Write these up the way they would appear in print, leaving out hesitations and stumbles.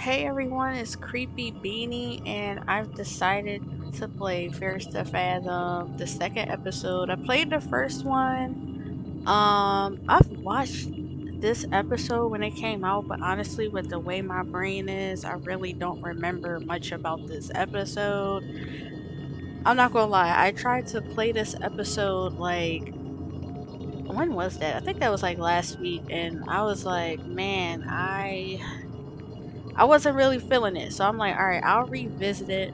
Hey everyone, it's CreepyBeanie, and I've decided to play First to Fathom, the second episode. I played the first one. I've watched this episode when it came out, but honestly, with the way my brain is, I really don't remember much about this episode. I'm not gonna lie, I tried to play this episode like when was that? I think that was like last week, and I was like, man, I wasn't really feeling it. So I'm like, all right, I'll revisit it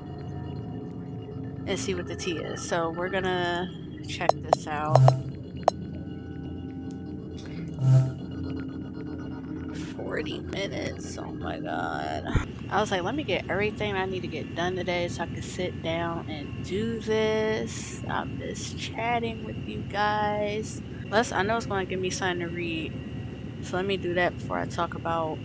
and see what the tea is. So we're gonna check this out. 40 minutes. Oh my god. I was like, let me get everything I need to get done today so I can sit down and do this. I'm just chatting with you guys. I know it's gonna give me something to read. So let me do that before I talk about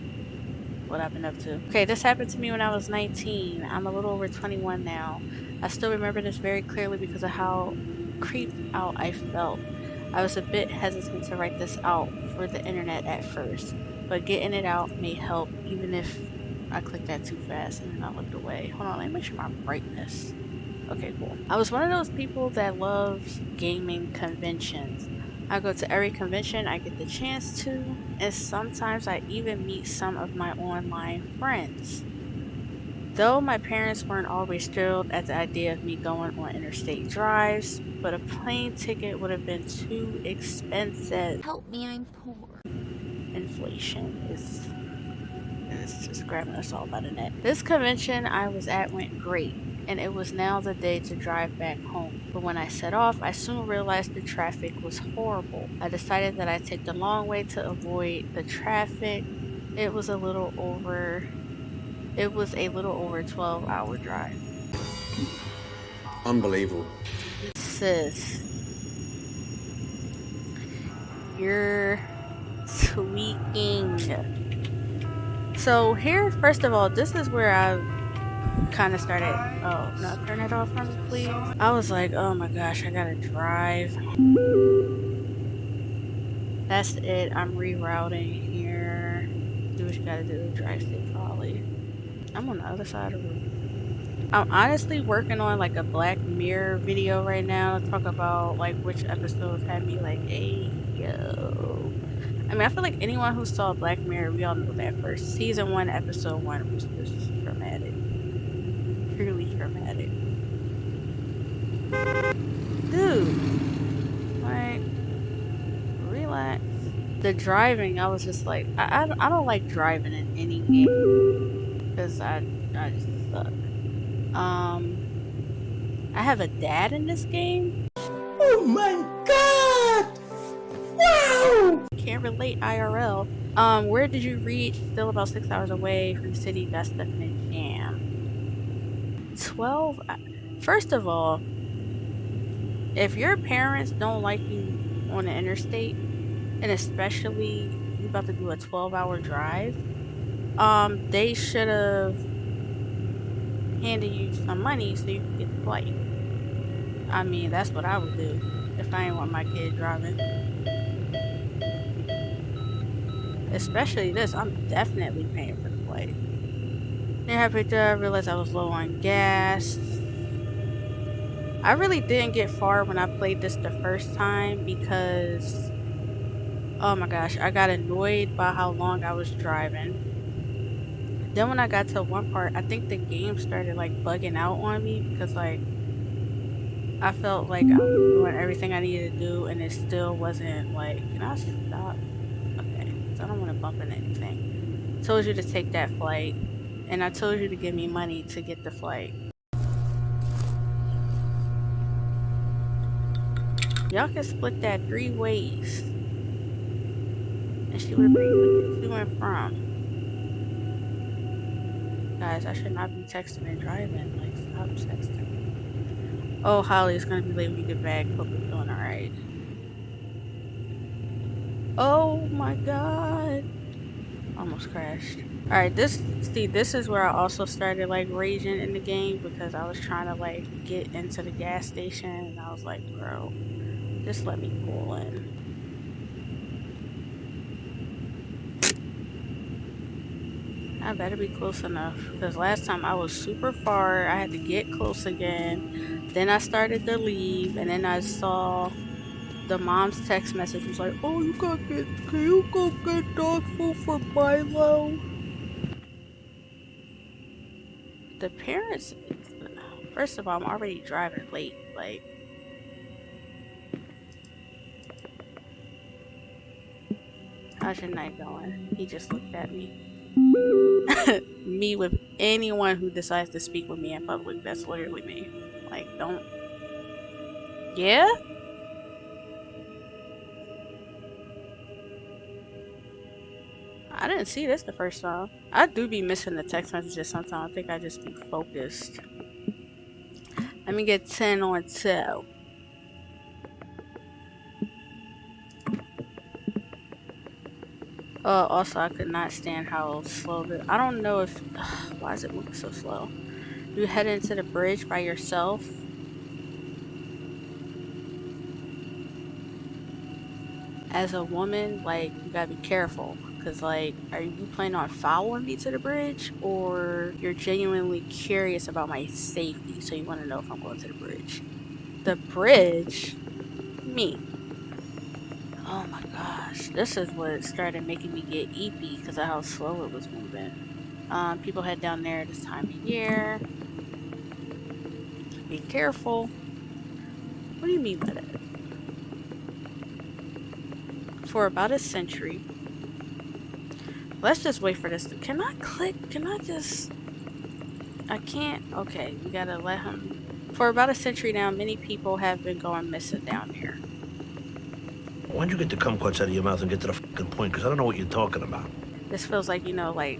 what I've been up to. Okay, this happened to me when I was 19. I'm a little over 21 now. I still remember this very clearly because of how creeped out I felt. I was a bit hesitant to write this out for the internet at first, but getting it out may help even if I clicked that too fast and then I looked away. Hold on, let me make sure my brightness. Okay, cool. I was one of those people that loves gaming conventions. I go to every convention I get the chance to, and sometimes I even meet some of my online friends. Though my parents weren't always thrilled at the idea of me going on interstate drives, but a plane ticket would have been too expensive. Help me, I'm poor. Inflation is it's just grabbing us all by the neck. This convention I was at went great, and it was now the day to drive back home. But when I set off, I soon realized the traffic was horrible. I decided that I'd take the long way to avoid the traffic. It was a little over 12-hour drive. Unbelievable. Sis, you're tweaking. So here, first of all, this is where I kind of started. Oh no, turn it off for me, please. I was like, oh my gosh, I gotta drive. That's it. I'm rerouting here. Do what you gotta do. Drive safe, Holly. I'm on the other side of the room. I'm honestly working on like a Black Mirror video right now to talk about like which episodes had me like, hey yo. I mean, I feel like anyone who saw Black Mirror, we all know that first season 1, episode 1 was just traumatic. Truly traumatic. Dude, like, relax. The driving, I was just like, I don't like driving in any game because I just suck. I have a dad in this game. Oh my god! Wow! Can't relate IRL. Where did you reach? Still about 6 hours away from the city. That's definitely jam. 12. First of all, if your parents don't like you on the interstate, and especially you about to do a 12-hour drive, they should have handed you some money so you could get the flight. I mean, that's what I would do if I didn't want my kid driving. Especially this, I'm definitely paying for the flight. Then I picked up, realized I was low on gas. I really didn't get far when I played this the first time because, oh my gosh, I got annoyed by how long I was driving. Then when I got to one part, I think the game started like bugging out on me because like I felt like I was doing everything I needed to do and it still wasn't like, can I stop? Okay, so I don't want to bump into anything. Told you to take that flight and I told you to give me money to get the flight. Y'all can split that 3 ways. And she would bring you to and from. Guys, I should not be texting and driving. Like, stop texting. Oh, Holly's gonna be late when you get back. Hope you're doing alright. Oh my god. Almost crashed. Alright, this is where I also started like raging in the game because I was trying to like get into the gas station and I was like, bro, just let me pull in. I better be close enough. Because last time I was super far. I had to get close again. Then I started to leave. And then I saw the mom's text message was like, oh, can you go get dog food for Milo? The parents, first of all, I'm already driving late. Like, how's your night going? He just looked at me. Me with anyone who decides to speak with me in public. That's literally me. Like, don't. Yeah? I didn't see this the first time. I do be missing the text messages sometimes. I think I just be focused. Let me get 10 on 2. Also, I could not stand how slow I don't know if. Why is it moving so slow? You head into the bridge by yourself. As a woman, like, you gotta be careful. Because, like, are you planning on following me to the bridge? Or you're genuinely curious about my safety, so you want to know if I'm going to the bridge? The bridge? Me. Oh my gosh. This is what started making me get eepy because of how slow it was moving. People head down there this time of year. Be careful. What do you mean by that? For about a century. Let's just wait for this. Can I click? Can I just... I can't. Okay, we gotta let him... For about a century now, many people have been going missing down there. Why'd you get the kumquats out of your mouth and get to the fucking point? Because I don't know what you're talking about. This feels like, you know, like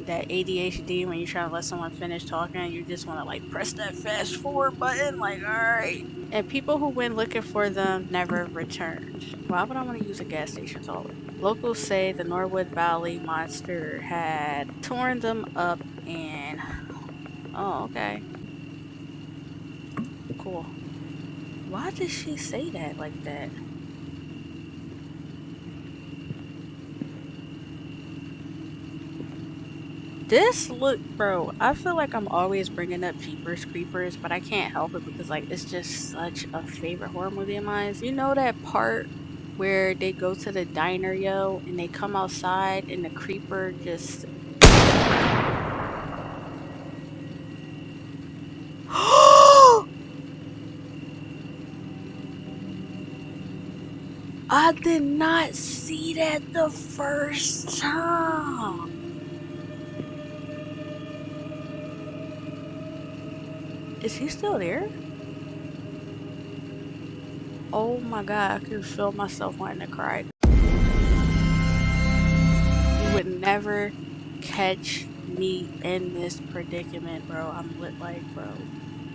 that ADHD when you're trying to let someone finish talking and you just want to like press that fast forward button, like, alright. And people who went looking for them never returned. Why would I want to use a gas station toilet? Locals say the Norwood Valley monster had torn them up and... Oh, okay. Cool. Why did she say that like that? This look, bro, I feel like I'm always bringing up Jeepers Creepers, but I can't help it because, like, it's just such a favorite horror movie of mine. You know that part where they go to the diner, yo, and they come outside and the creeper just... I did not see that the first time. Is he still there? Oh my god, I can feel myself wanting to cry. You would never catch me in this predicament, bro. I'm lit like, bro.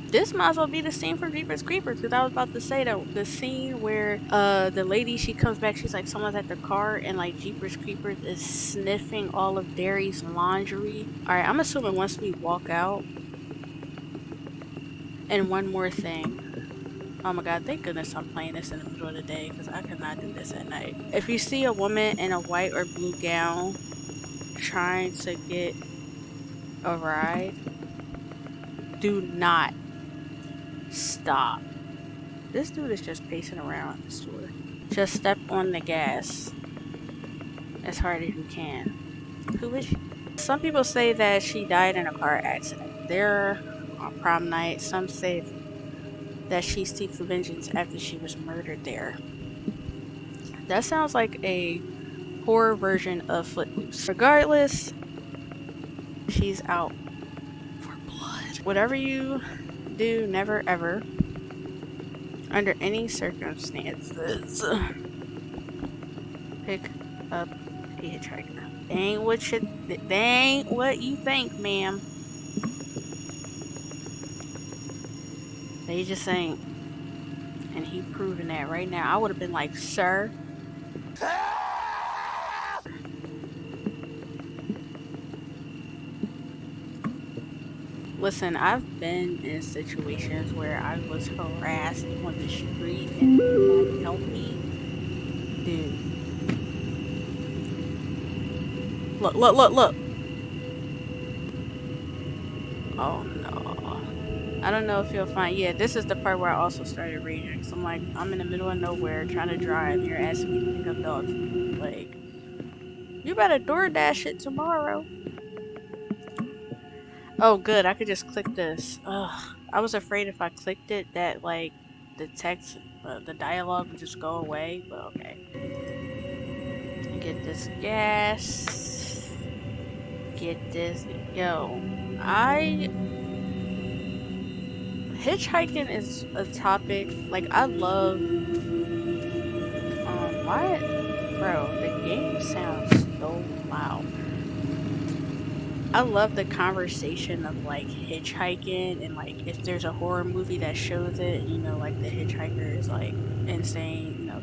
This might as well be the scene from Jeepers Creepers, because I was about to say that the scene where the lady, she comes back, she's like, someone's at the car, and like Jeepers Creepers is sniffing all of Derry's laundry. Alright, I'm assuming once we walk out. And one more thing. Oh my god, thank goodness I'm playing this in the middle of the day, because I cannot do this at night. If you see a woman in a white or blue gown trying to get a ride, do not stop. This dude is just pacing around the store. Just step on the gas as hard as you can. Who is she? Some people say that she died in a car accident. There on prom night, some say that she seeks vengeance after she was murdered there. That sounds like a horror version of Footloose. Regardless, she's out for blood. Whatever you do, never ever, under any circumstances, pick up a hitchhiker. They ain't what you think, ma'am. They just ain't. And he proving that right now. I would have been like, sir. Listen, I've been in situations where I was harassed on the street and nobody helped me. Dude. Look. Oh no. I don't know if you'll find. Yeah, this is the part where I also started raging. So I'm like, I'm in the middle of nowhere trying to drive, and you're asking me to pick up dog food. Like, you better DoorDash it tomorrow. Oh, good. I could just click this. Ugh. I was afraid if I clicked it that like the text, the dialogue would just go away. But okay. Get this gas. Get this. Yo, I hitchhiking is a topic. Like I love. Why, bro? The game sounds so loud. I love the conversation of like hitchhiking and like if there's a horror movie that shows it, you know, like the hitchhiker is like insane, you know.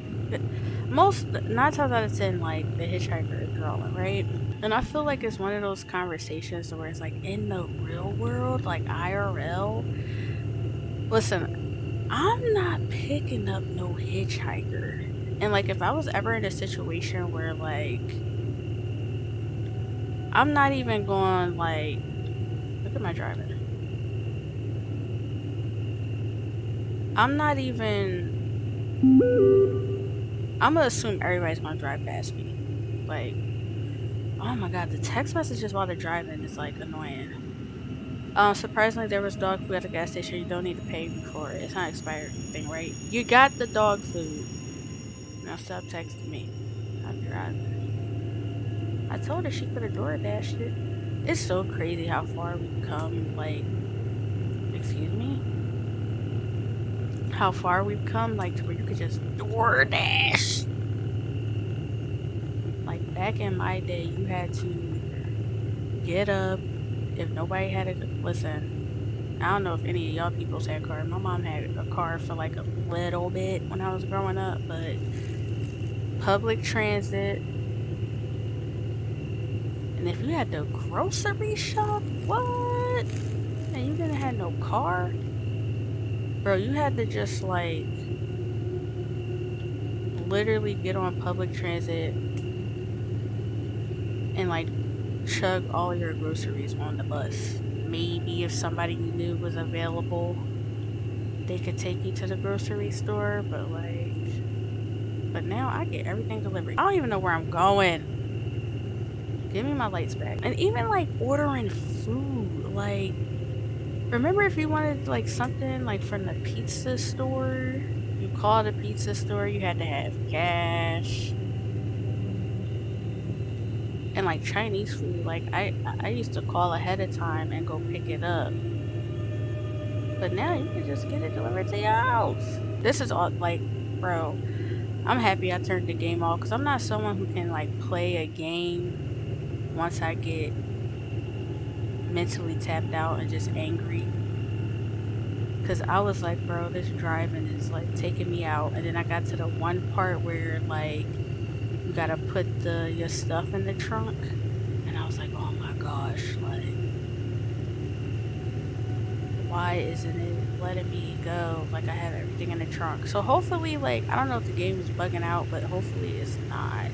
Most 9 times out of 10, like the hitchhiker is rolling, right? And I feel like it's one of those conversations where it's like in the real world, like IRL. Listen, I'm not picking up no hitchhiker. And like if I was ever in a situation where like I'm not even going like look at my driving. I'm not even I'm gonna assume everybody's gonna drive past me. Like, oh my god, the text messages while they're driving is like annoying. Surprisingly there was dog food at the gas station. You don't need to pay for it. It's not expired or anything, right? You got the dog food. Now stop texting me. I'm driving. I told her she could have DoorDashed it. It's so crazy how far we've come, like excuse me? How far we've come, like to where you could just DoorDash. Like back in my day, you had to get up. If nobody had a listen, I don't know if any of y'all people's had a car. My mom had a car for like a little bit when I was growing up, but public transit. And if you had to grocery shop, what? And you didn't have no car, bro. You had to just like literally get on public transit and like chug all your groceries on the bus. Maybe if somebody you knew was available, they could take you to the grocery store, but now I get everything delivered. I don't even know where I'm going. Give me my lights back. And even like ordering food, like remember if you wanted like something like from the pizza store, you called the pizza store, you had to have cash. And like Chinese food, like I used to call ahead of time and go pick it up. But now you can just get it delivered to your house. This is all like, bro, I'm happy I turned the game off because I'm not someone who can like play a game once I get mentally tapped out and just angry. Because I was like, bro, this driving is like taking me out. And then I got to the one part where like you gotta put your stuff in the trunk. And I was like, oh my gosh, like why isn't it letting me go? Like I have everything in the trunk. So hopefully, like, I don't know if the game is bugging out, but hopefully it's not.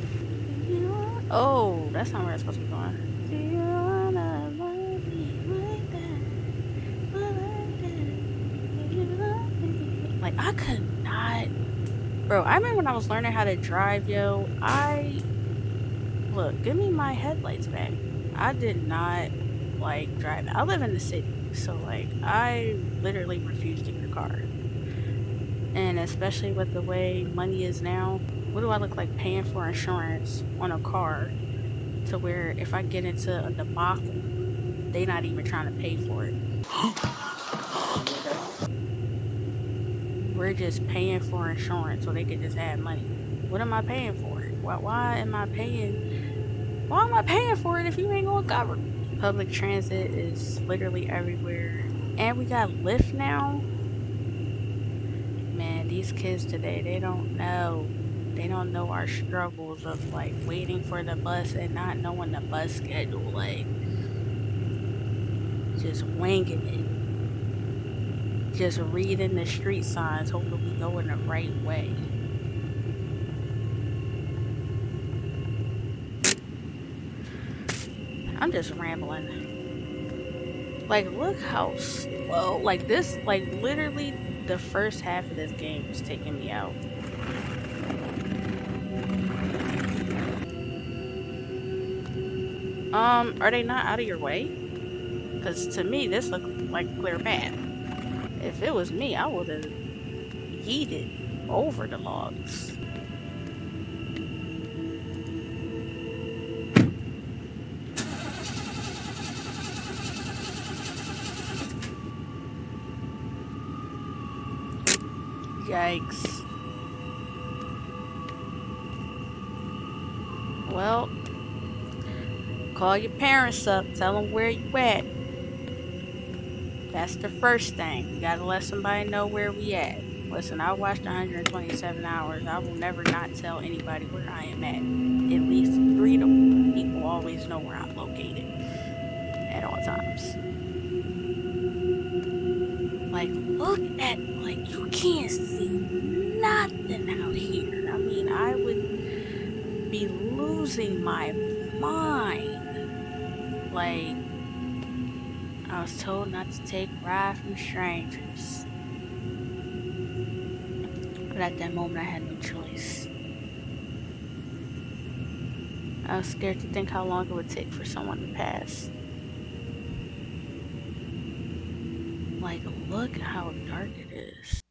Oh, that's not where it's supposed to be going. Do you wanna love me like that? Like I could not. Bro, I remember when I was learning how to drive, yo, look, give me my headlights back. I did not like driving. I live in the city, so like I literally refuse to get a car. And especially with the way money is now, what do I look like paying for insurance on a car to where if I get into a debacle, they not even trying to pay for it. We're just paying for insurance so they can just have money. What am I paying for it? Why am I paying for it if you ain't gonna cover it? Public transit is literally everywhere. And we got Lyft now. Man, these kids today, they don't know. They don't know our struggles of like waiting for the bus and not knowing the bus schedule. Like, just winging it. Just reading the street signs, hoping we go in the right way. I'm just rambling. Like, look how slow. Like, this, like, literally the first half of this game was taking me out. Are they not out of your way? Because to me, this looked like a clear path. If it was me, I would have yeeted over the logs. Yikes. Well, call your parents up, tell them where you at. That's the first thing. You gotta let somebody know where we at. Listen, I watched 127 hours. I will never not tell anybody where I am at. At least 3 to 4 people always know where I'm located at all times. Like, look at, like, you can't see nothing out here. I mean, I would be losing my mind. Like, I was told not to take rides from strangers. But at that moment, I had no choice. I was scared to think how long it would take for someone to pass. Like, look how dark it is.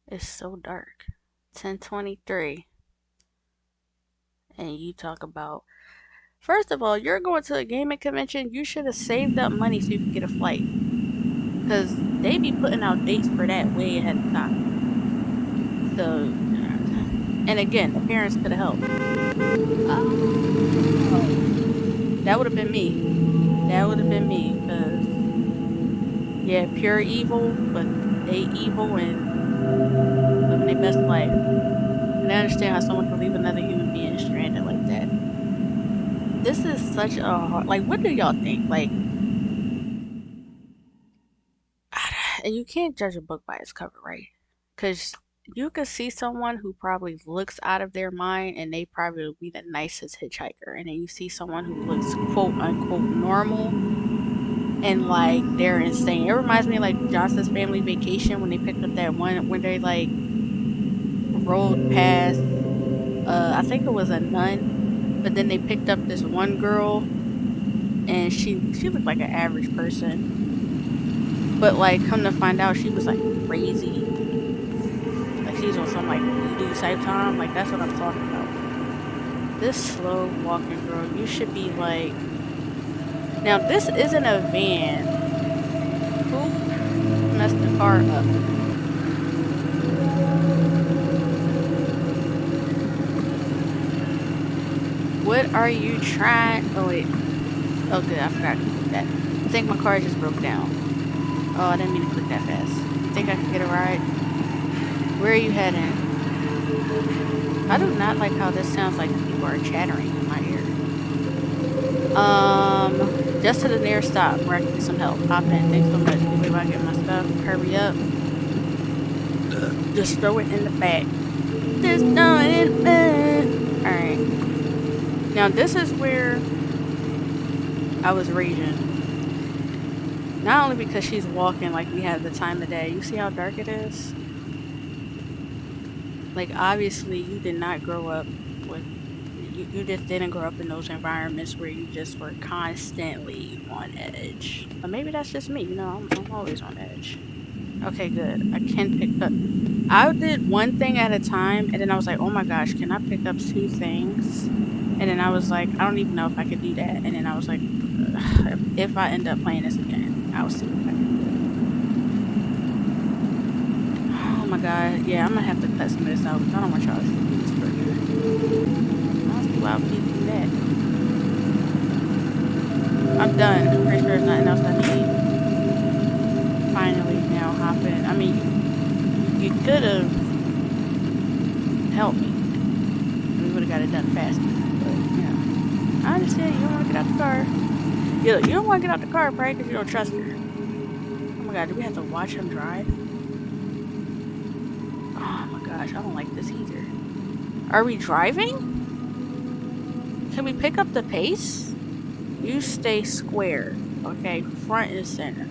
It's so dark. 10:23. And you talk about... First of all, you're going to a gaming convention. You should have saved up money so you could get a flight. Because they be putting out dates for that way ahead of time. So... And again, the parents could have helped. That would have been me. That would have been me, because, yeah, pure evil, but they evil and living their best life. And I understand how someone can leave another human being stranded like that. This is such a hard... Like, what do y'all think? Like, and you can't judge a book by its cover, right? Because you could see someone who probably looks out of their mind and they probably will be the nicest hitchhiker. And then you see someone who looks quote unquote normal and like they're insane. It reminds me of like Johnson's Family Vacation when they picked up that one when they like rode past I think it was a nun, but then they picked up this one girl and she looked like an average person. But like come to find out she was like crazy. Like she's on some like voodoo type time. Like that's what I'm talking about. This slow walking girl, you should be like... Now this isn't a van. Who messed the car up? What are you trying... Oh wait. Oh good, I forgot to click that. I think my car just broke down. Oh, I didn't mean to click that fast. Think I can get a ride? Where are you heading? I do not like how this sounds like people are chattering in my ear. Just to the nearest stop where I can get some help. Hop in. Thanks so much. Anyway, I get my stuff. Hurry up. Just throw it in the back. Just throw it in the back. Alright. Now this is where I was raging. Not only because she's walking like we have the time of day. You see how dark it is? Like obviously you did not grow up with... You just didn't grow up in those environments where you just were constantly on edge. But maybe that's just me, you know, I'm always on edge. Okay, good. I can pick up... I did one thing at a time, and then I was like, oh my gosh, can I pick up 2 things? And then I was like, I don't even know if I could do that. And then I was like, if I end up playing this again, I'll see if I can do it. Oh my god, yeah, I'm gonna have to cut some of this out because I don't want y'all to see this burger. Why would you do that? I'm done. I'm pretty sure there's nothing else I need. Finally, now hop in. I mean, you could have helped me. We would have got it done faster. But, yeah. I understand you don't want to get out the car. You don't want to get out the car, right? Because you don't trust her. Oh my god, do we have to watch him drive? Oh my gosh, I don't like this either. Are we driving? Can we pick up the pace? You stay square. Okay, front and center.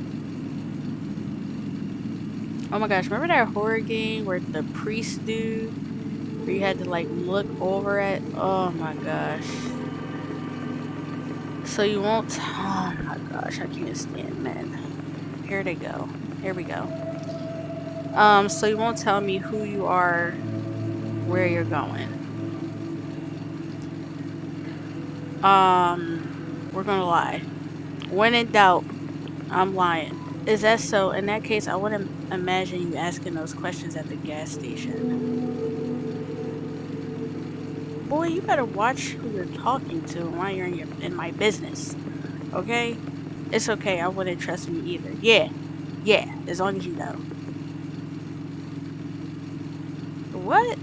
Oh my gosh, remember that horror game where the priest dude, where you had to like look over at? Oh my gosh. So you won't. Oh my gosh, I can't stand men. Here they go. Here we go. So you won't tell me who you are, where you're going. We're gonna lie. When in doubt, I'm lying. Is that so? In that case, I wouldn't imagine you asking those questions at the gas station. Boy, you better watch who you're talking to while you're in my business. Okay? It's okay. I wouldn't trust me either. Yeah. Yeah. As long as you know. What?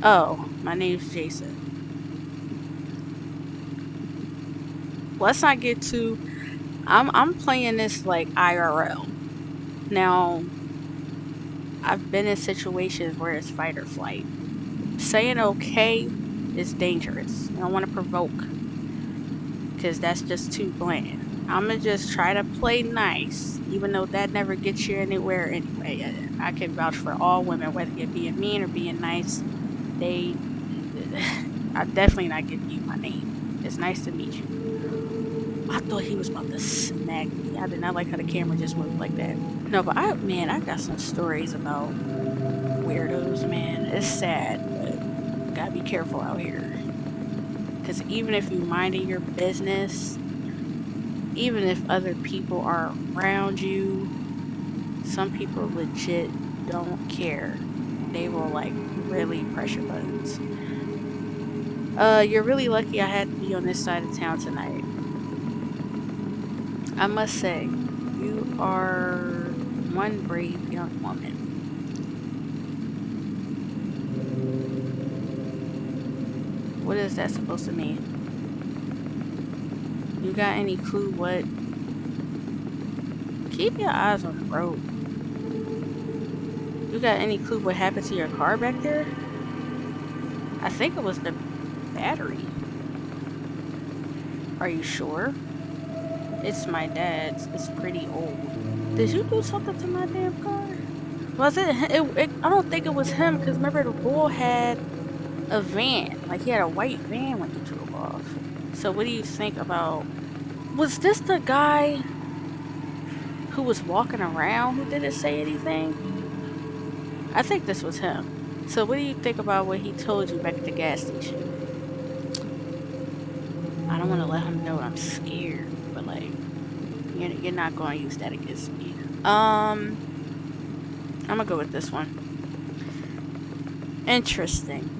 Oh, my name's Jason. Let's not get too. I'm playing this like IRL. Now, I've been in situations where it's fight or flight. Saying okay is dangerous. You don't want to provoke, because that's just too bland. I'ma just try to play nice, even though that never gets you anywhere anyway. I can vouch for all women, whether you're being mean or being nice. They, I'm definitely not giving you my name. It's nice to meet you. I thought he was about to smack me. I did not like how the camera just moved like that. No, but I got some stories about weirdos, man. It's sad, but gotta be careful out here. Because even if you minding your business, even if other people are around you, some people legit don't care. They will like really press your buttons. You're really lucky I had to be on this side of town tonight. I must say, you are one brave young woman. What is that supposed to mean? You got any clue what? Keep your eyes on the road. You got any clue what happened to your car back there? I think it was the battery. Are you sure? It's my dad's. It's pretty old. Did you do something to my damn car? Was it? I don't think it was him, because remember the bull had a van. Like he had a white van when he drove off. So what do you think about? Was this the guy who was walking around who didn't say anything? I think this was him. So what do you think about what he told you back at the gas station? I don't want to let him know I'm scared, but like, you're not going to use that against me. I'm gonna go with this one. Interesting.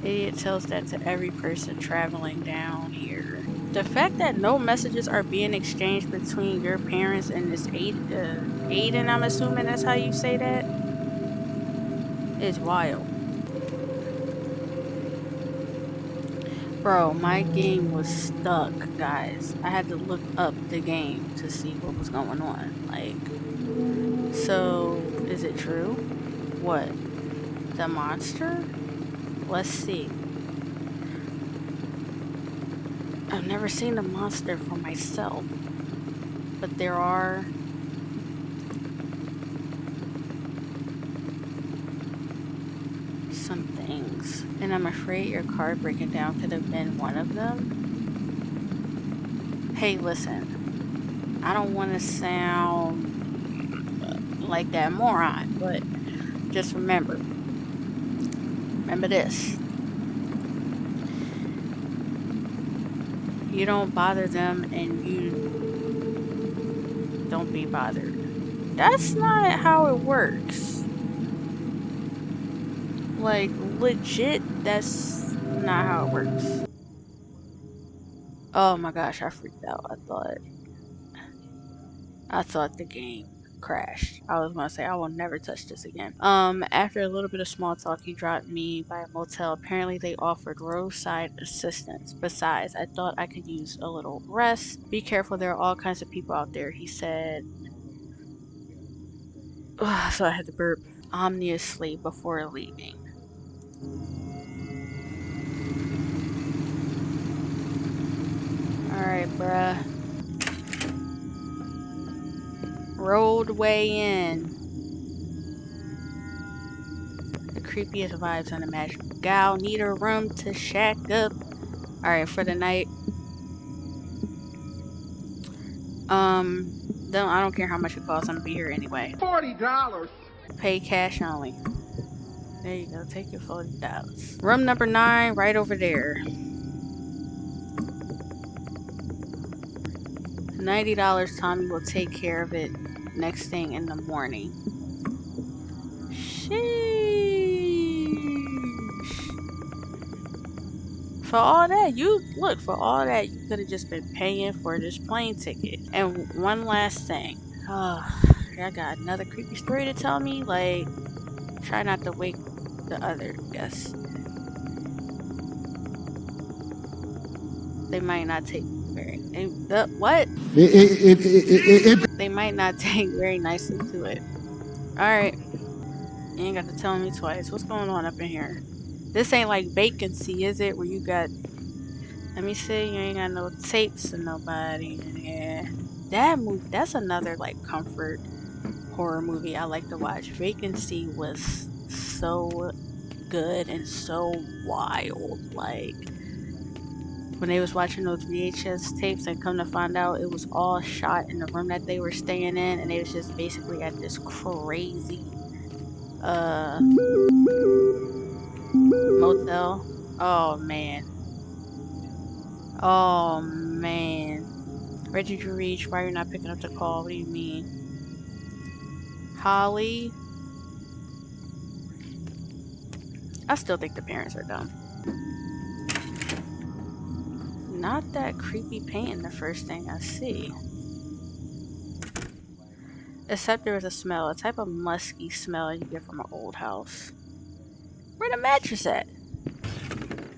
Idiot tells that to every person traveling down here. The fact that no messages are being exchanged between your parents and this Aiden, I'm assuming that's how you say that, is wild. Bro, my game was stuck, guys. I had to look up the game to see what was going on. Like, so, is it true? What? The monster? Let's see. I've never seen the monster for myself, but there are some things, and I'm afraid your car breaking down could have been one of them. Hey, listen, I don't want to sound like that moron, but just remember this. You don't bother them, and you don't be bothered. That's not how it works. Like, legit, that's not how it works. Oh my gosh, I freaked out. I thought the game crashed. I was gonna say I will never touch this again. After a little bit of small talk, he dropped me by a motel. Apparently they offered roadside assistance. Besides, I thought I could use a little rest. Be careful, there are all kinds of people out there, he said. So I had to burp ominously before leaving. Alright, bruh. Roadway Inn. The creepiest vibes unimaginable. Gal, need a room to shack up. Alright, for the night. I don't care how much it costs, I'm gonna be here anyway. $40. Pay cash only. There you go, take your $40. Room number 9, right over there. $90, Tommy will take care of it next thing in the morning. Sheesh. For all that, you could have just been paying for this plane ticket. And one last thing. Oh, I got another creepy story to tell me. Like, try not to wake the other guests. They might not take very. What? They might not take very nicely to it. Alright. You ain't got to tell me twice. What's going on up in here? This ain't like vacancy, is it? Where you got. Let me see. You ain't got no tapes of nobody in here. That movie. That's another like comfort horror movie I like to watch. Vacancy was so good and so wild. Like when they was watching those VHS tapes and come to find out it was all shot in the room that they were staying in, and they was just basically at this crazy motel. Oh man. Oh man. Where did you reach? Why are you not picking up the call? What do you mean? Holly? I still think the parents are dumb. Not that creepy painting the first thing I see. Except there was a smell, a type of musky smell you get from an old house. Where the mattress at?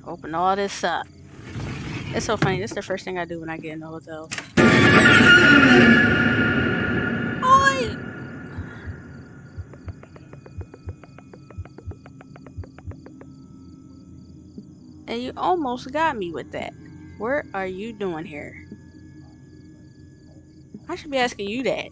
Open all this up. It's so funny, this is the first thing I do when I get in the hotels. Oi! And you almost got me with that. What are you doing here? I should be asking you that.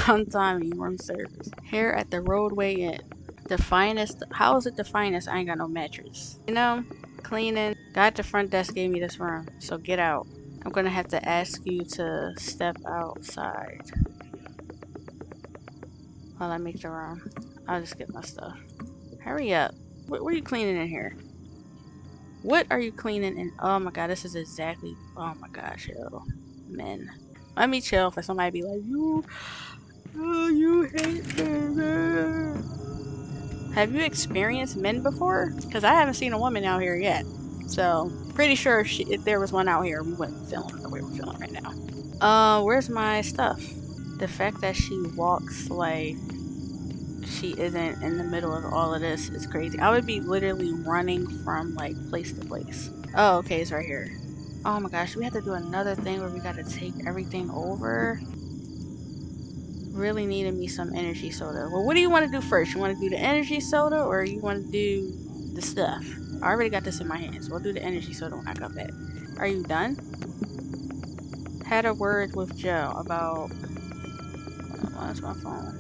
On time, room service. Here at the Roadway Inn. The finest. How is it the finest? I ain't got no mattress. You know, cleaning. Guy at the front desk gave me this room, so get out. I'm gonna have to ask you to step outside while I make the room. I'll just get my stuff. Hurry up. What are you cleaning in here? What are you cleaning in? Oh my god, this is exactly. Oh my gosh, yo. Men. Let me chill for somebody to be like, you hate men. Have you experienced men before? Because I haven't seen a woman out here yet. So, pretty sure if there was one out here, we wouldn't feel the way we're feeling right now. Where's my stuff? The fact that she walks like she isn't in the middle of all of this is crazy. I would be literally running from like place to place. Oh, okay, it's right here. Oh my gosh, we have to do another thing where we gotta take everything over. Really needed me some energy soda. Well, what do you want to do first? You want to do the energy soda or you want to do the stuff? I already got this in my hands. We'll do the energy soda when I come back. Are you done? Had a word with Joe about... What's my phone?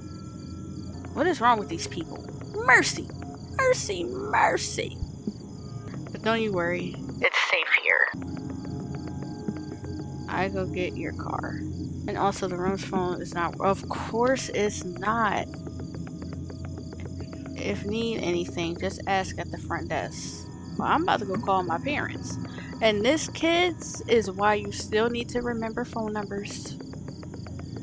What is wrong with these people? Mercy! Mercy! Mercy! But don't you worry. It's safe here. I go get your car. And also the room's phone is not... Of course it's not. If need anything, just ask at the front desk. Well, I'm about to go call my parents. And this, kids, is why you still need to remember phone numbers.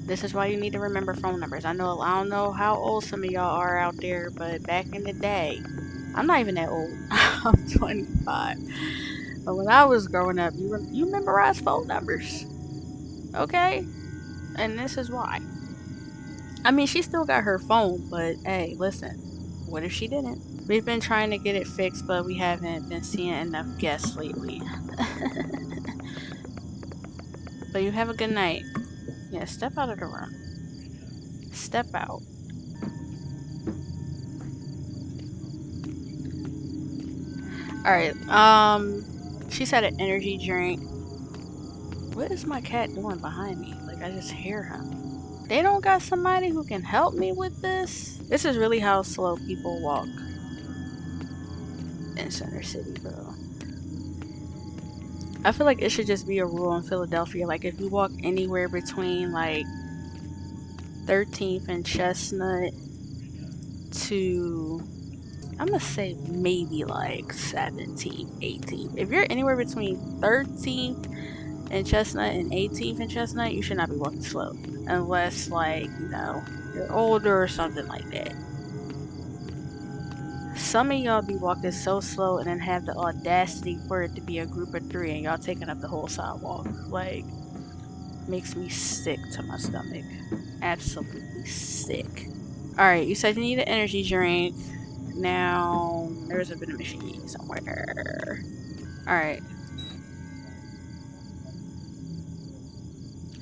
This is why you need to remember phone numbers. I don't know how old some of y'all are out there, but back in the day, I'm not even that old. I'm 25. But when I was growing up, you memorized phone numbers. Okay? And this is why. I mean, she still got her phone, but hey, listen. What if she didn't? We've been trying to get it fixed, but we haven't been seeing enough guests lately. But you have a good night. Yeah, step out of the room. Step out. Alright, she said an energy drink. What is my cat doing behind me? Like, I just hear him. They don't got somebody who can help me with this? This is really how slow people walk in Center City, bro. I feel like it should just be a rule in Philadelphia. Like, if you walk anywhere between, like, 13th and Chestnut to, I'm gonna say maybe, like, 17th, 18th. If you're anywhere between 13th and Chestnut and 18th and Chestnut, you should not be walking slow. Unless, like, you know, you're older or something like that. Some of y'all be walking so slow and then have the audacity for it to be a group of 3 and y'all taking up the whole sidewalk. Like, makes me sick to my stomach. Absolutely sick. Alright, you said you need an energy drink. Now, there's a vending machine somewhere. Alright.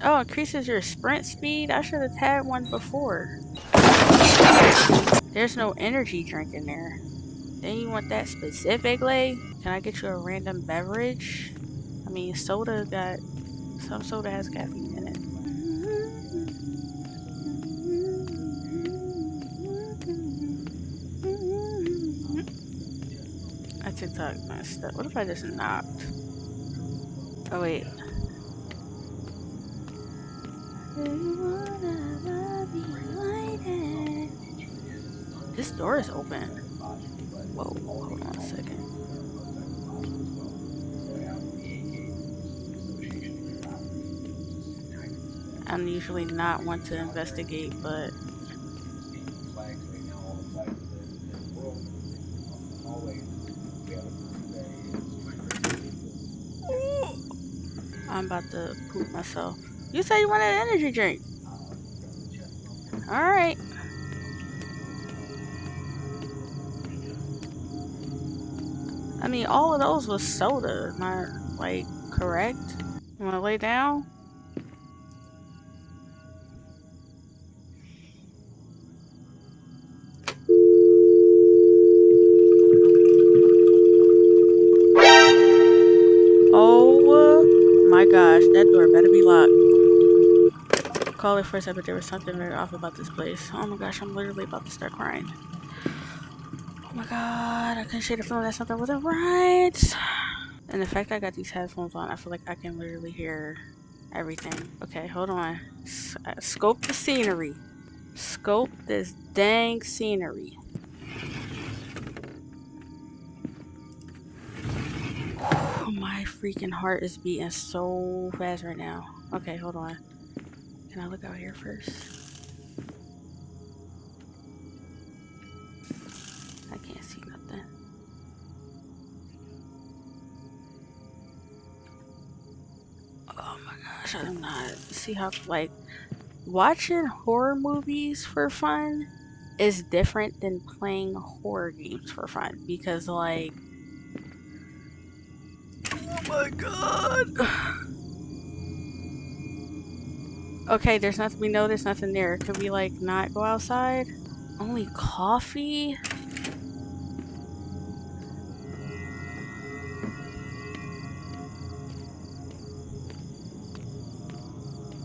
Oh, increases your sprint speed? I should have had one before. There's no energy drink in there. Then you want that specifically? Can I get you a random beverage? I mean, soda got... Some soda has caffeine in it. I TikTok messed up. What if I just knocked? Oh, wait. This door is open. Whoa, hold on a second. I'm usually not one to investigate, but I'm about to poop myself. You said you wanted an energy drink. Alright. I mean, all of those was soda. Am I, like, correct? You wanna lay down? Oh my gosh, that door better be locked. Call it first, but there was something very off about this place. Oh my gosh, I'm literally about to start crying. Oh my god, I couldn't shake the feeling that something wasn't right. And the fact that I got these headphones on, I feel like I can literally hear everything. Okay, hold on. Scope the scenery. Scope this dang scenery. My freaking heart is beating so fast right now. Okay, hold on. Can I look out here first? I can't see nothing. Oh my gosh, I do not see how, like, watching horror movies for fun is different than playing horror games for fun. Because, like, oh my god. Okay, there's nothing, we know there's nothing there. Could we, like, not go outside? Only coffee?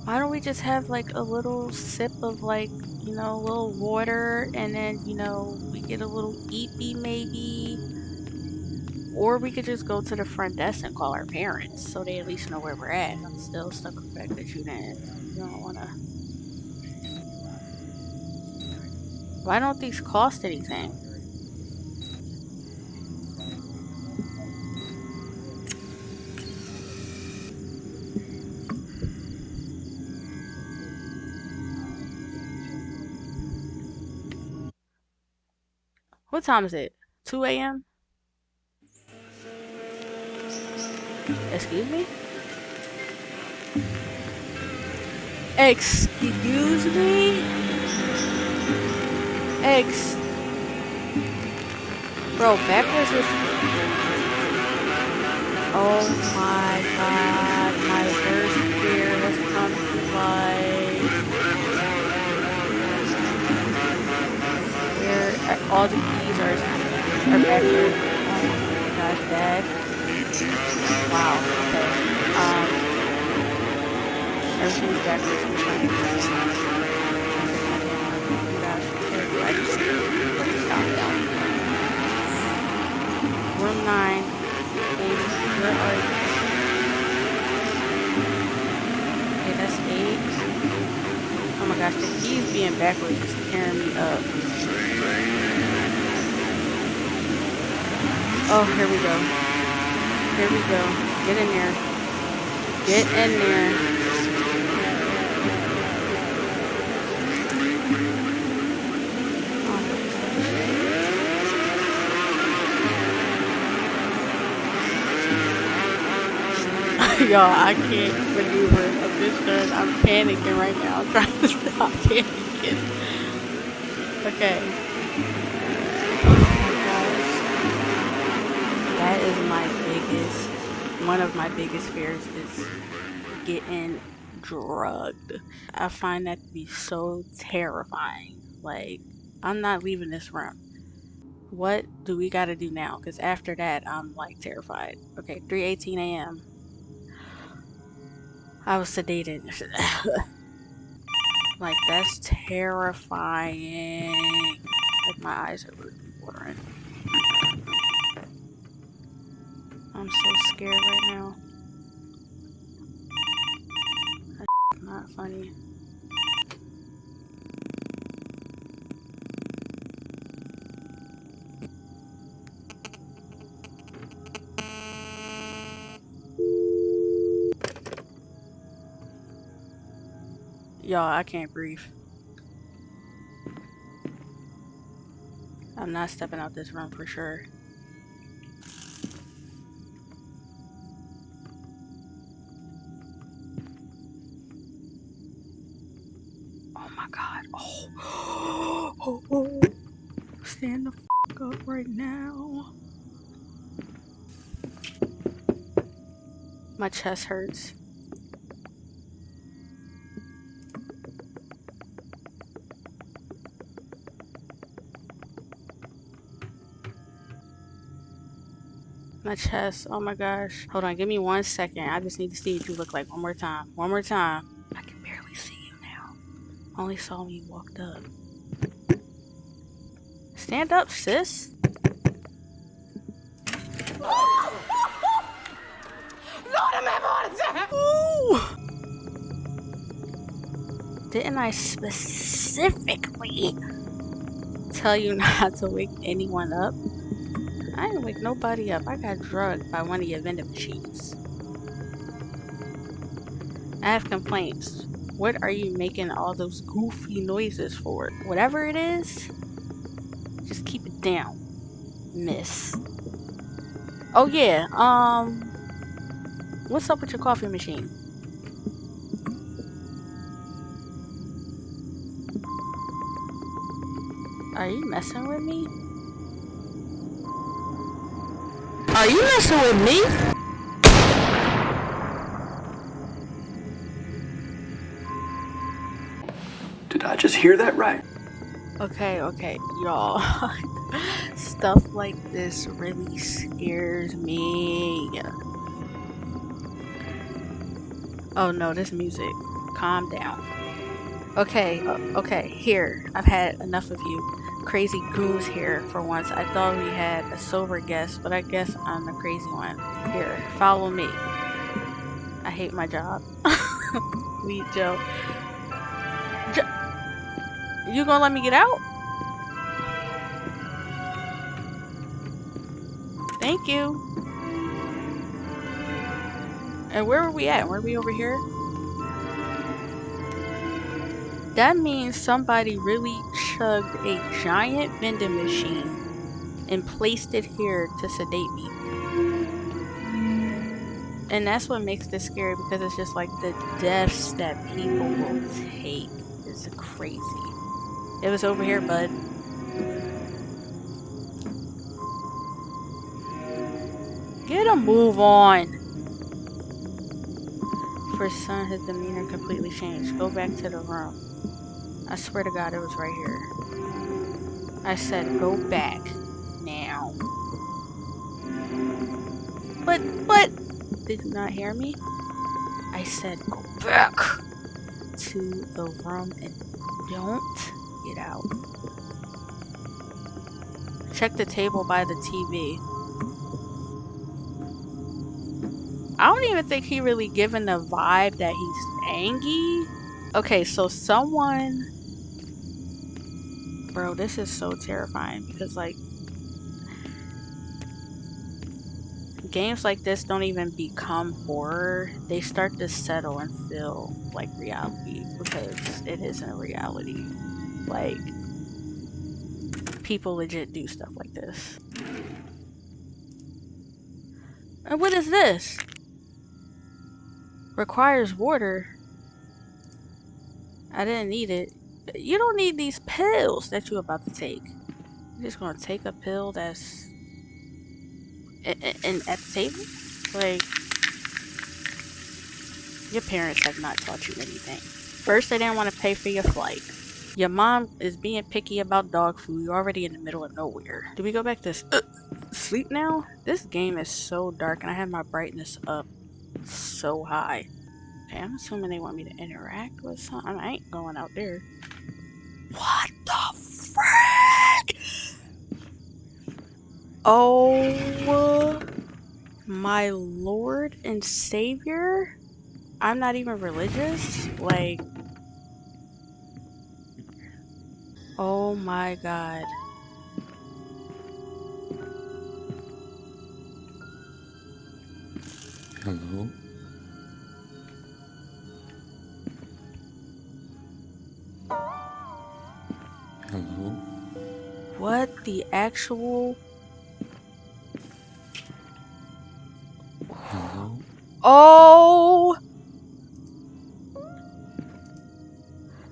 Why don't we just have, like, a little sip of, like, you know, a little water, and then, you know, we get a little eepy maybe? Or we could just go to the front desk and call our parents, so they at least know where we're at. I'm still stuck with the fact that you don't wanna... Why don't these cost anything? What time is it? 2 a.m.? Excuse me? Excuse me? Bro, backwards is... Oh my god, my worst fear has come to life. Where all the keys are backwards. Oh my gosh, Dad. Wow, okay. Everything's backwards. I'm trying to Room 9. Where are you? Okay, that's 8. Oh my gosh, the keys being backwards is tearing me up. Oh, here we go. Here we go. Get in there. Get in there. Y'all, I can't maneuver a this turn. I'm panicking right now. I'm trying to stop panicking. Okay. Oh my gosh. That is one of my biggest fears is getting drugged. I find that to be so terrifying. Like, I'm not leaving this room. What do we gotta do now? Because after that, I'm like terrified. Okay, 3:18 a.m. I was sedated. Like, that's terrifying. Like, my eyes are really watering. I'm so scared right now. That's not funny. Y'all, I can't breathe. I'm not stepping out this room for sure. Oh my god. Oh. Stand the fuck up right now. My chest hurts. My chest. Oh my gosh. Hold on. Give me 1 second. I just need to see what you look like one more time. One more time. I can barely see you now. Only saw me walked up. Stand up, sis. Ooh. Didn't I specifically tell you not to wake anyone up? I didn't wake nobody up. I got drugged by one of your vending machines. I have complaints. What are you making all those goofy noises for? Whatever it is, just keep it down, miss. Oh yeah, what's up with your coffee machine? Are you messing with me? Are you messing with me? Did I just hear that right? Okay, y'all. Stuff like this really scares me. Oh no, this music. Calm down. Okay, here. I've had enough of you. Crazy goons here for once. I thought we had a sober guest, but I guess I'm the crazy one. Here, follow me. I hate my job. Lead Joe. You gonna let me get out? Thank you. And where were we at? Were we over here? That means somebody really chugged a giant vending machine and placed it here to sedate me. And that's what makes this scary, because it's just like the deaths that people will take is crazy. It was over here, bud. Get a move on. For a son, his demeanor completely changed. Go back to the room. I swear to God, it was right here. I said, go back now. But, did you not hear me? I said, go back. into the room and don't get out. Check the table by the TV. I don't even think he really given the vibe that he's angry. Okay, so someone... Bro, this is so terrifying because, like, games like this don't even become horror. They start to settle and feel like reality because it isn't reality. Like, people legit do stuff like this. And what is this? Requires water. I didn't need it. You don't need these pills that you're about to take. You're just gonna take a pill that's in at the table? Like, your parents have not taught you anything. First, they didn't want to pay for your flight. Your mom is being picky about dog food. You're already in the middle of nowhere. Do we go back to sleep now? This game is so dark and I have my brightness up so high. Okay, I'm assuming they want me to interact with something. I ain't going out there. What the frick? Oh my Lord and Savior? I'm not even religious. Like, oh my God. Hello? Hello? What the actual... Hello? Oh!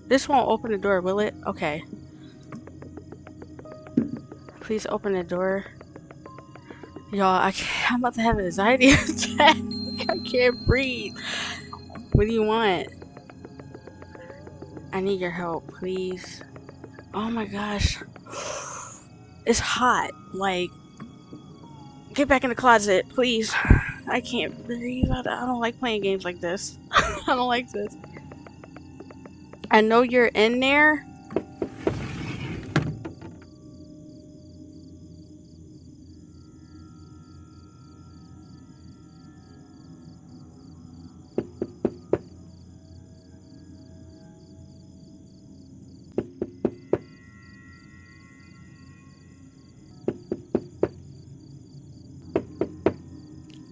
This won't open the door, will it? Okay. Please open the door. Y'all, I'm about to have an anxiety attack. I can't breathe. What do you want? I need your help, please. Oh my gosh. It's hot. Like, get back in the closet, please. I can't breathe. I don't like playing games like this. I don't like this. I know you're in there.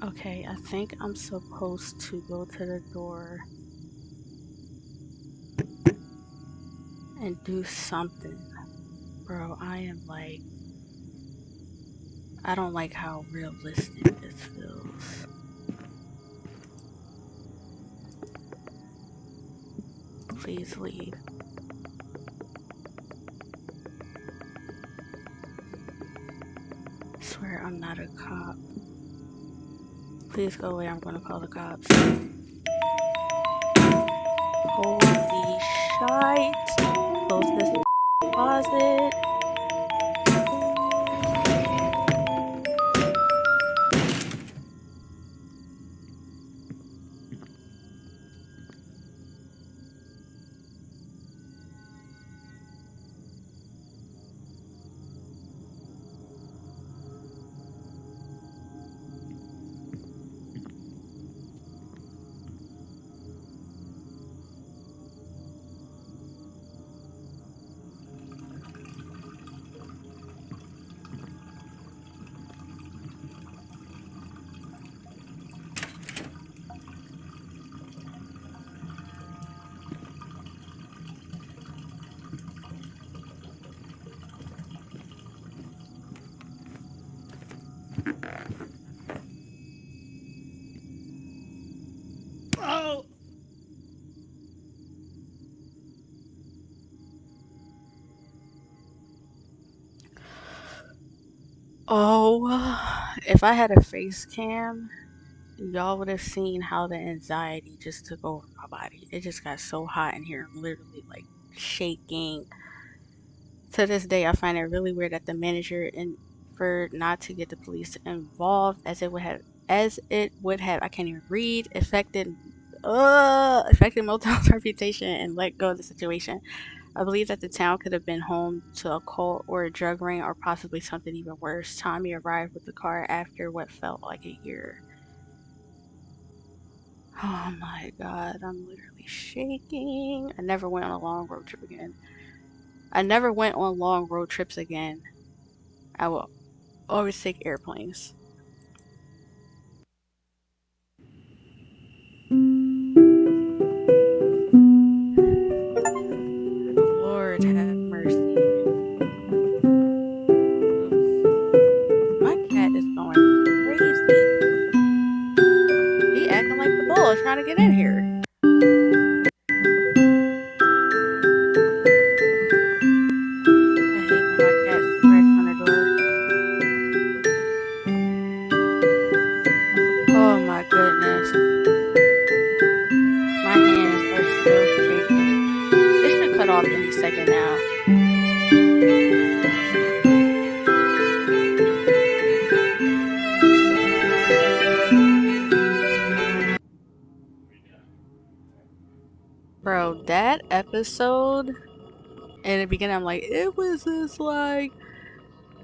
Okay, I think I'm supposed to go to the door and do something. Bro, I am like... I don't like how realistic this feels. Please leave. I swear I'm not a cop. Please go away, I'm gonna call the cops. Holy shite. Close this closet. Oh! Oh, if I had a face cam, y'all would have seen how the anxiety just took over my body. It just got so hot in here, literally like shaking. To this day, I find it really weird that the manager for not to get the police involved as it would have I can't even read, affected affected Motown's reputation and let go of the situation. I believe that the town could have been home to a cult or a drug ring or possibly something even worse. Tommy arrived with the car after what felt like a year. Oh my god, I'm literally shaking. I never went on a long road trip again. I never went on long road trips again. I will always take airplanes. Lord have mercy. My cat is going crazy. He acting like the bull trying to get in here. I hate when my cat scratch on the door. Oh my goodness. My hands are still shaking. This should cut off any second now. Bro, that episode in the beginning, I'm like, it was just like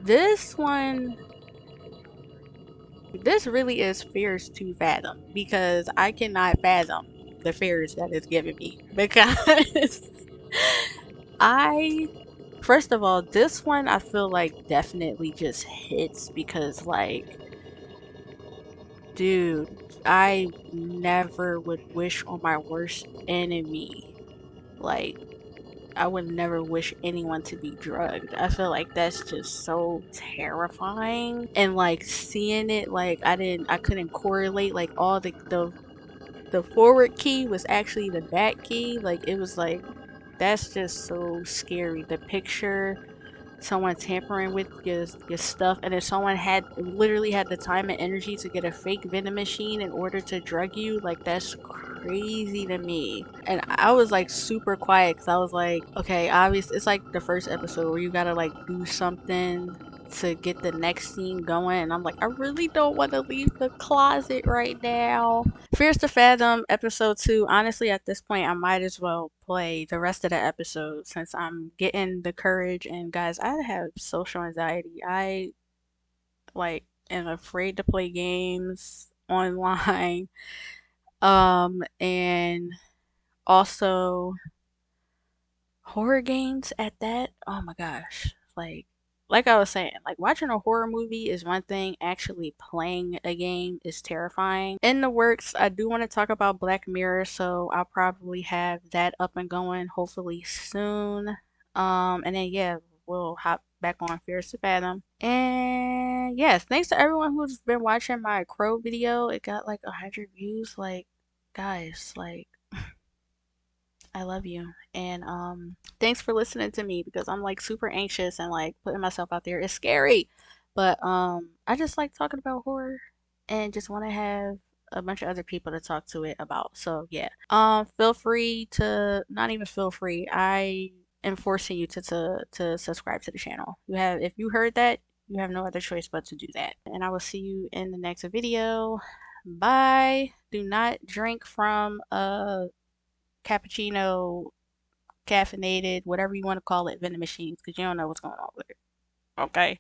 this one. This really is fears to fathom because I cannot fathom the fears that it's giving me because I first of all, this one I feel like definitely just hits because like dude, I never would wish on my worst enemy. Like I would never wish anyone to be drugged. I feel like that's just so terrifying. And like seeing it, like I couldn't correlate like all the forward key was actually the back key. Like it was like that's just so scary. The picture, someone tampering with your stuff, and if someone had literally had the time and energy to get a fake vending machine in order to drug you, like that's crazy to me. And I was like super quiet because I was like, okay, obviously it's like the first episode where you gotta like do something to get the next scene going, and I'm like, I really don't want to leave the closet right now. Fears to Fathom episode 2. Honestly, at this point, I might as well play the rest of the episode since I'm getting the courage. And guys, I have social anxiety. I like am afraid to play games online. And also horror games at that. Oh my gosh. Like I was saying, like watching a horror movie is one thing, actually playing a game is terrifying. In the works, I do want to talk about Black Mirror, so I'll probably have that up and going hopefully soon. And then yeah, we'll hop back on Fears to Fathom. And yes, thanks to everyone who's been watching my crow video. It got like 100 views. Like guys, like I love you. And thanks for listening to me because I'm like super anxious and like putting myself out there. It's scary. But I just like talking about horror and just want to have a bunch of other people to talk to it about. So yeah. Feel free to not even feel free. I am forcing you to subscribe to the channel. You have if you heard that, you have no other choice but to do that. And I will see you in the next video. Bye. Do not drink from cappuccino, caffeinated, whatever you want to call it, vending machines, because you don't know what's going on with it. Okay,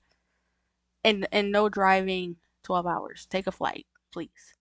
and no driving 12 hours. Take a flight, please.